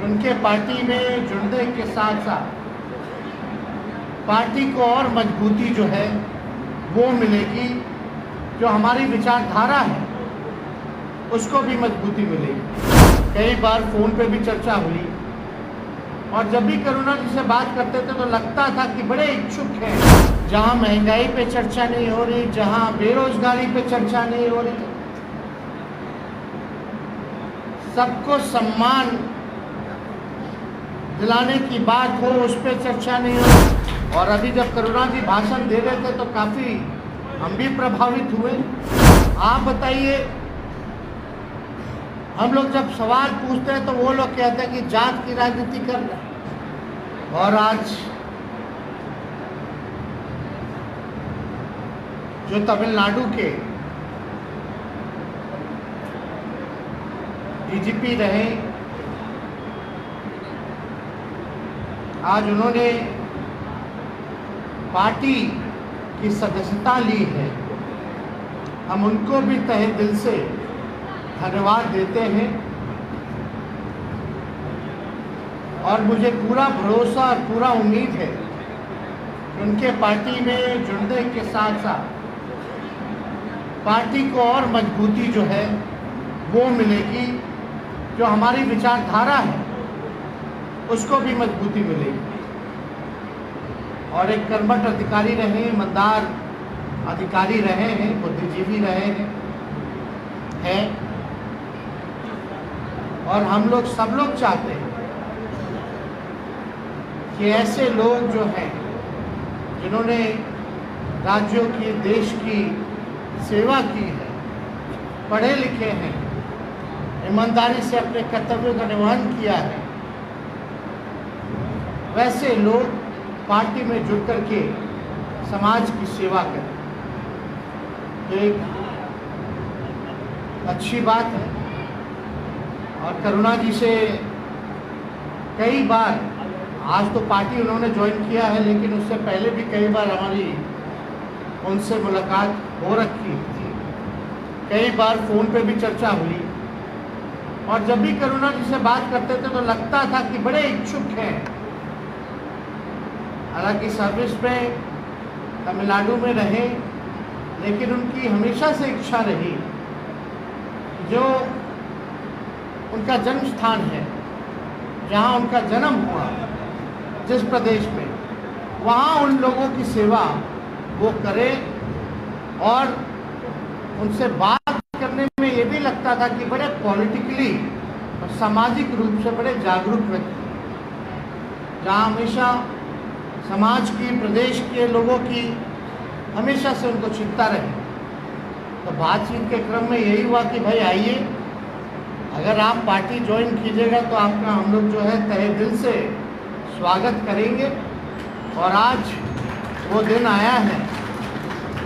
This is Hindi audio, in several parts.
उनके पार्टी में जुड़ने के साथ साथ पार्टी को और मजबूती जो है वो मिलेगी। जो हमारी विचारधारा है उसको भी मजबूती मिलेगी। कई बार फ़ोन पे भी चर्चा हुई और जब भी करुणा जी से बात करते थे तो लगता था कि बड़े इच्छुक हैं। जहाँ महंगाई पे चर्चा नहीं हो रही, जहाँ बेरोजगारी पे चर्चा नहीं हो रही, सबको सम्मान दिलाने की बात हो उस पर चर्चा नहीं हो। और अभी जब करुणा जी भाषण दे रहे थे तो काफ़ी हम भी प्रभावित हुए। आप बताइए, हम लोग जब सवाल पूछते हैं तो वो लोग कहते हैं कि जात की राजनीति कर रहे हैं। और आज जो तमिलनाडु के डीजीपी रहे, आज उन्होंने पार्टी की सदस्यता ली है। हम उनको भी तहे दिल से धन्यवाद देते हैं और मुझे पूरा भरोसा और पूरा उम्मीद है कि उनके पार्टी में जुड़ने के साथ साथ पार्टी को और मजबूती जो है वो मिलेगी। जो हमारी विचारधारा है उसको भी मजबूती मिलेगी। और एक कर्मठ अधिकारी रहे, ईमानदार अधिकारी रहे हैं, बुद्धिजीवी रहे हैं। और हम लोग सब लोग चाहते हैं कि ऐसे लोग जो हैं जिन्होंने राज्यों की, देश की सेवा की है, पढ़े लिखे हैं, ईमानदारी से अपने कर्तव्यों का निर्वहन किया है, वैसे लोग पार्टी में जुड़ कर के समाज की सेवा करें। एक अच्छी बात है। और करुणा जी से कई बार, आज तो पार्टी उन्होंने ज्वाइन किया है लेकिन उससे पहले भी कई बार हमारी उनसे मुलाकात हो रखी थी। कई बार फ़ोन पे भी चर्चा हुई और जब भी करुणा जी से बात करते थे तो लगता था कि बड़े इच्छुक हैं। हालांकि सर्विस में तमिलनाडु में रहे लेकिन उनकी हमेशा से इच्छा रही, जो उनका जन्म स्थान है, जहाँ उनका जन्म हुआ, जिस प्रदेश में, वहाँ उन लोगों की सेवा वो करें। और उनसे बात करने में ये भी लगता था कि बड़े पॉलिटिकली और सामाजिक रूप से बड़े जागरूक व्यक्ति, जहाँ हमेशा समाज की, प्रदेश के लोगों की हमेशा से उनको चिंता रहे। तो बातचीत के क्रम में यही हुआ कि भाई आइए, अगर आप पार्टी ज्वाइन कीजिएगा तो आपका हम लोग जो है तहे दिल से स्वागत करेंगे। और आज वो दिन आया है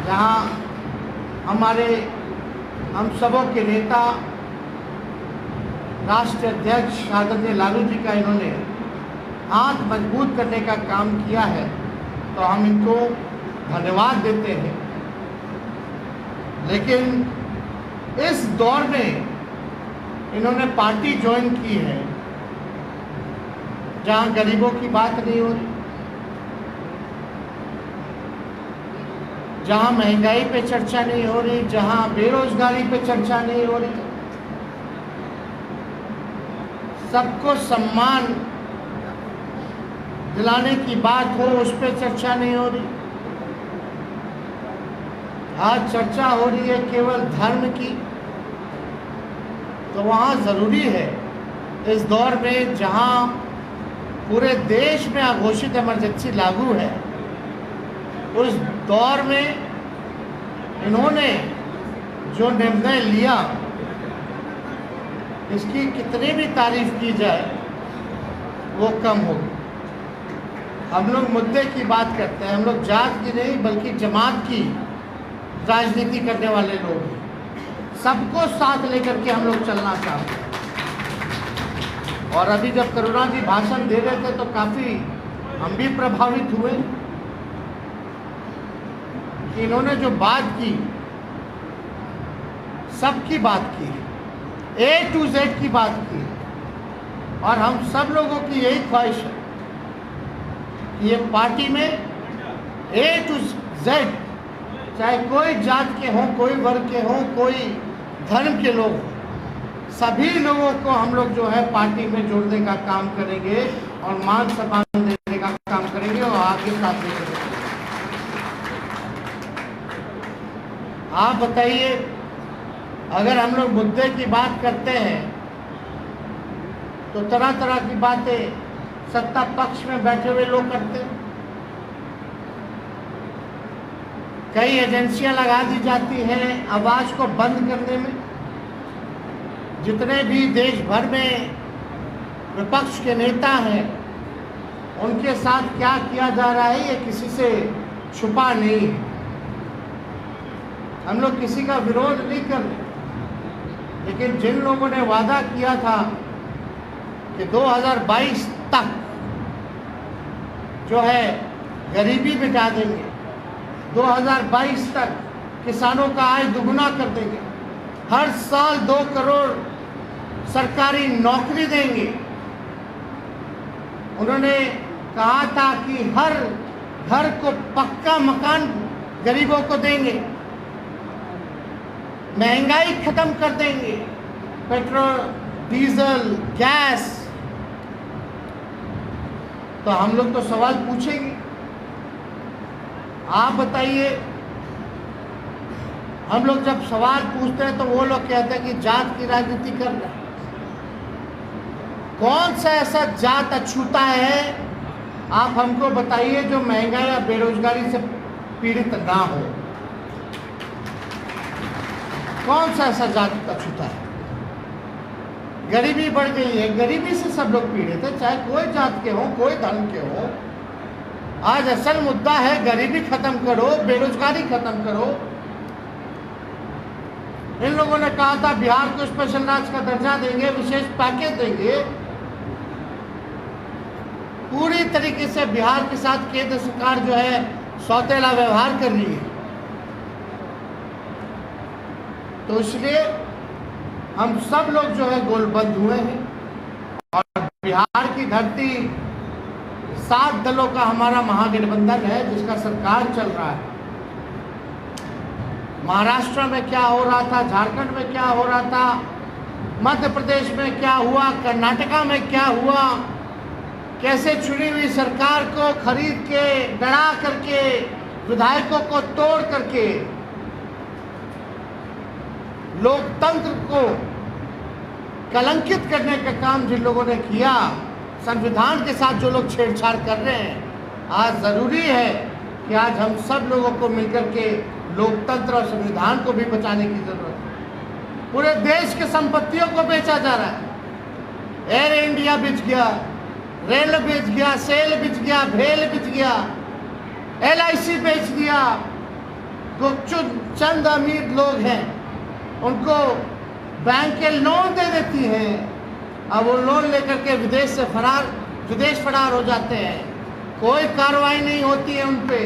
जहाँ हम सबों के नेता, राष्ट्रीय अध्यक्ष आदरणीय लालू जी का इन्होंने हाथ मजबूत करने का काम किया है, तो हम इनको धन्यवाद देते हैं। लेकिन इस दौर में इन्होंने पार्टी ज्वाइन की है जहां गरीबों की बात नहीं हो रही, जहां महंगाई पे चर्चा नहीं हो रही, जहां बेरोजगारी पे चर्चा नहीं हो रही, सबको सम्मान दिलाने की बात हो उस पर चर्चा नहीं हो रही। आज चर्चा हो रही है केवल धर्म की। तो वहाँ ज़रूरी है इस दौर में जहाँ पूरे देश में अघोषित इमरजेंसी लागू है, उस दौर में इन्होंने जो निर्णय लिया, इसकी कितनी भी तारीफ की जाए वो कम होगी। हम लोग मुद्दे की बात करते हैं, हम लोग जात की नहीं बल्कि जमात की राजनीति करने वाले लोग हैं। सबको साथ लेकर के हम लोग चलना चाहते हैं। और अभी जब करुणा जी भाषण दे रहे थे तो काफ़ी हम भी प्रभावित हुए कि इन्होंने जो बात की, सबकी बात की, A to Z की बात की। और हम सब लोगों की यही ख्वाहिश है कि ये पार्टी में A to Z, चाहे कोई जात के हों, कोई वर्ग के हों, कोई धर्म के लोग हों, सभी लोगों को हम लोग जो है पार्टी में जोड़ने का काम करेंगे और मान सम्मान देने का काम करेंगे और आगे साथ लेकर चलेंगे। आप बताइए, अगर हम लोग मुद्दे की बात करते हैं तो तरह तरह की बातें सत्ता पक्ष में बैठे हुए लोग करते हैं। कई एजेंसियां लगा दी जाती हैं आवाज को बंद करने में। जितने भी देश भर में विपक्ष के नेता हैं, उनके साथ क्या किया जा रहा है ये किसी से छुपा नहीं है। हम लोग किसी का विरोध नहीं कर रहे, लेकिन जिन लोगों ने वादा किया था कि 2022 तक जो है गरीबी मिटा देंगे, 2022 तक किसानों का आय दुगुना कर देंगे, हर साल 2 करोड़ सरकारी नौकरी देंगे। उन्होंने कहा था कि हर घर को पक्का मकान गरीबों को देंगे, महंगाई खत्म कर देंगे, पेट्रोल, डीजल, गैस। तो हम लोग तो सवाल पूछेंगे, आप बताइए। हम लोग जब सवाल पूछते हैं तो वो लोग कहते हैं कि जात की राजनीति कर रहे हैं। कौन सा ऐसा जात अछूता है, आप हमको बताइए, जो महंगाई या बेरोजगारी से पीड़ित ना हो। कौन सा ऐसा जात अछूता है? गरीबी बढ़ गई है, गरीबी से सब लोग पीड़ित है, चाहे कोई जात के हो, कोई धर्म के हो। आज असल मुद्दा है गरीबी खत्म करो, बेरोजगारी खत्म करो। इन लोगों ने कहा था बिहार को स्पेशल राज्य का दर्जा देंगे, विशेष पैकेज देंगे। पूरी तरीके से बिहार के साथ केंद्र सरकार जो है सौतेला व्यवहार कर रही है। तो इसलिए हम सब लोग जो है गोलबंद हुए हैं और बिहार की धरती 7 दलों का हमारा महागठबंधन है जिसका सरकार चल रहा है। महाराष्ट्र में क्या हो रहा था, झारखंड में क्या हो रहा था, मध्य प्रदेश में क्या हुआ, कर्नाटका में क्या हुआ, कैसे चुनी हुई सरकार को खरीद के, डरा करके, विधायकों को तोड़ करके लोकतंत्र को कलंकित करने का काम जिन लोगों ने किया, संविधान के साथ जो लोग छेड़छाड़ कर रहे हैं, आज ज़रूरी है कि आज हम सब लोगों को मिलकर के लोकतंत्र और संविधान को भी बचाने की ज़रूरत है। पूरे देश के संपत्तियों को बेचा जा रहा है। एयर इंडिया बिक गया, रेल बिक गया, सेल बिक गया, भेल बिक गया, LIC बेच दिया। तो चंद अमीर लोग हैं उनको बैंक के लोन दे देती हैं, अब वो लोन लेकर के विदेश फरार हो जाते हैं। कोई कार्रवाई नहीं होती है उन पे।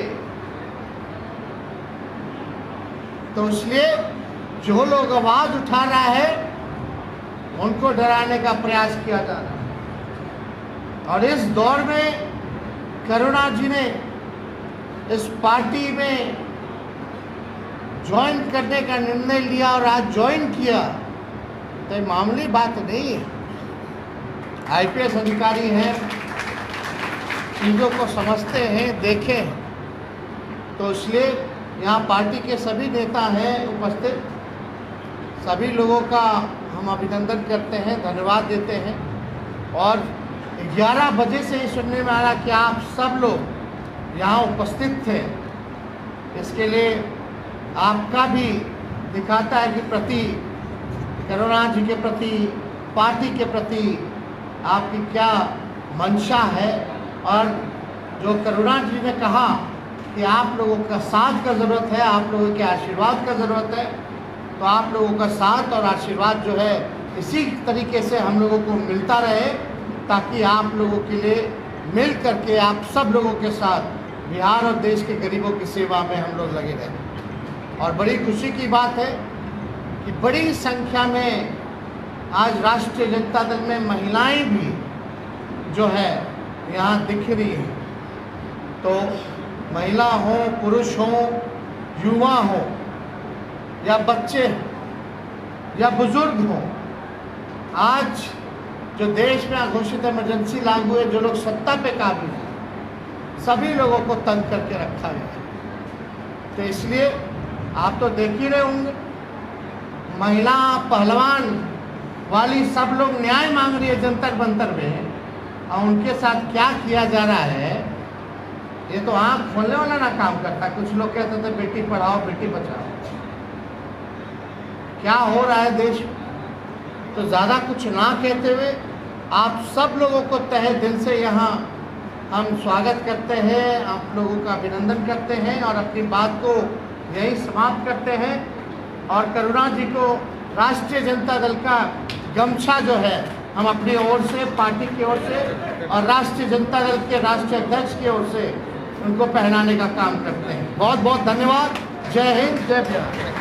तो इसलिए जो लोग आवाज उठा रहा है उनको डराने का प्रयास किया जा रहा है। और इस दौर में करुणा जी ने इस पार्टी में ज्वाइन करने का निर्णय लिया और आज ज्वाइन किया, तो ये मामूली बात नहीं है। IPS अधिकारी हैं, चीज़ों को समझते हैं, देखे हैं। तो इसलिए यहाँ पार्टी के सभी नेता हैं उपस्थित, सभी लोगों का हम अभिनंदन करते हैं, धन्यवाद देते हैं। और 11 बजे से ही सुनने में आ रहा कि आप सब लोग यहाँ उपस्थित थे, इसके लिए आपका भी दिखाता है कि प्रति करुणा जी के प्रति, पार्टी के प्रति आपकी क्या मंशा है। और जो करुणा जी ने कहा कि आप लोगों का साथ का ज़रूरत है, आप लोगों के आशीर्वाद का ज़रूरत है, तो आप लोगों का साथ और आशीर्वाद जो है इसी तरीके से हम लोगों को मिलता रहे, ताकि आप लोगों के लिए मिल करके आप सब लोगों के साथ बिहार और देश के गरीबों की सेवा में हम लोग लगे रहें। और बड़ी खुशी की बात है कि बड़ी संख्या में आज राष्ट्रीय जनता दल में महिलाएं भी जो है यहाँ दिख रही है। तो महिला हो, पुरुष हो, युवा हो या बच्चे या बुजुर्ग हो, आज जो देश में घोषित इमरजेंसी लागू है, जो लोग सत्ता पे काबिल हैं, सभी लोगों को तंग करके रखा गया है। तो इसलिए आप तो देख ही रहे होंगे, महिला पहलवान वाली सब लोग न्याय मांग रही है जंतर मंतर में, और उनके साथ क्या किया जा रहा है, ये तो आँख खोलने वाला ना काम करता। कुछ लोग कहते थे बेटी पढ़ाओ बेटी बचाओ, क्या हो रहा है देश में। तो ज़्यादा कुछ ना कहते हुए आप सब लोगों को तहे दिल से यहाँ हम स्वागत करते हैं, आप लोगों का अभिनंदन करते हैं और अपनी बात को यही समाप्त करते हैं। और करुणा जी को राष्ट्रीय जनता दल का गमछा जो है हम अपनी ओर से, पार्टी की ओर से और राष्ट्रीय जनता दल के राष्ट्रीय अध्यक्ष की ओर से उनको पहनाने का काम करते हैं। बहुत बहुत धन्यवाद। जय हिंद, जय बिहार।